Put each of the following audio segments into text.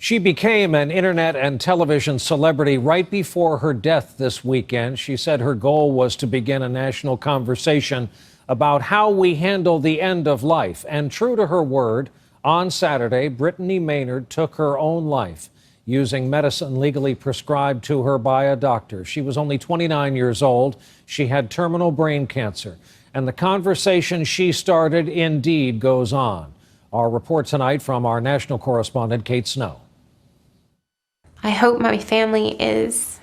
She became an internet and television celebrity right before her death this weekend. She said her goal was to begin a national conversation about how we handle the end of life. And true to her word, on Saturday, Brittany Maynard took her own life using medicine legally prescribed to her by a doctor. She was only 29 years old. She had terminal brain cancer. And the conversation she started indeed goes on. Our report tonight from our national correspondent, Kate Snow. I hope my family is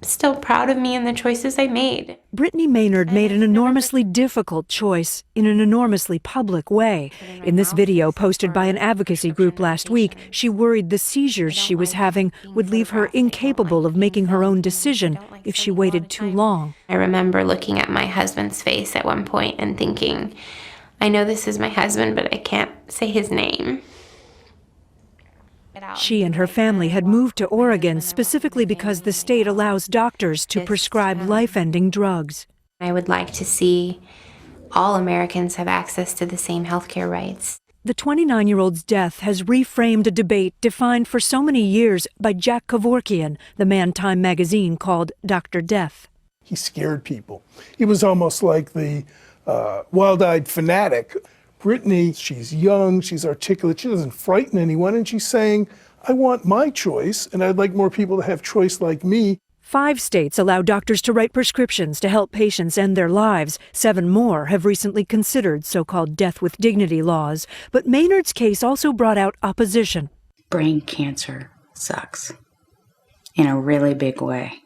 still proud of me and the choices I made. Brittany Maynard made an enormously difficult choice in an enormously public way. In this video posted by an advocacy group last week, she worried the seizures she was having would leave her incapable of making her own decision if she waited too long. I remember looking at my husband's face at one point and thinking, I know this is my husband, but I can't say his name. She and her family had moved to Oregon specifically because the state allows doctors to prescribe life-ending drugs. I would like to see all Americans have access to the same healthcare rights. The 29-year-old's death has reframed a debate defined for so many years by Jack Kevorkian, the man Time magazine called Dr. Death. He scared people. He was almost like the wild-eyed fanatic. Brittany, she's young, she's articulate, she doesn't frighten anyone, and she's saying, I want my choice, and I'd like more people to have choice like me. 5 states allow doctors to write prescriptions to help patients end their lives. 7 more have recently considered so-called death with dignity laws. But Maynard's case also brought out opposition. Brain cancer sucks in a really big way.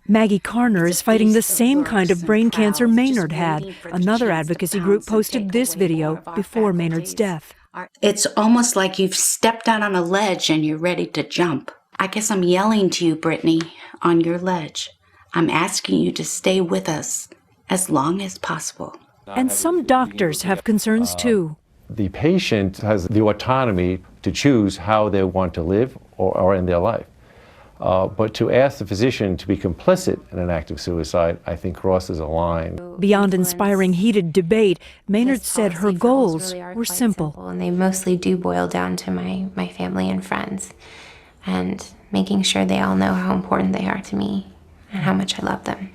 Maggie Carner is fighting the same kind of brain cancer Maynard had. Another advocacy group posted this video before Maynard's death. It's almost like you've stepped out on a ledge and you're ready to jump. I guess I'm yelling to you, Brittany, on your ledge. I'm asking you to stay with us as long as possible. And some doctors have concerns too. The patient has the autonomy to choose how they want to live or end their life. But to ask the physician to be complicit in an act of suicide, I think crosses a line. Beyond inspiring heated debate, Maynard said her goals were simple. And they mostly do boil down to my family and friends, and making sure they all know how important they are to me and how much I love them.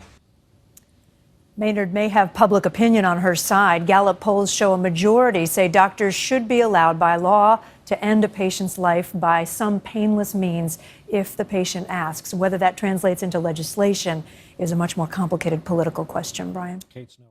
Maynard may have public opinion on her side. Gallup polls show a majority say doctors should be allowed by law to end a patient's life by some painless means if the patient asks. Whether that translates into legislation is a much more complicated political question, Brian. Kate Snow.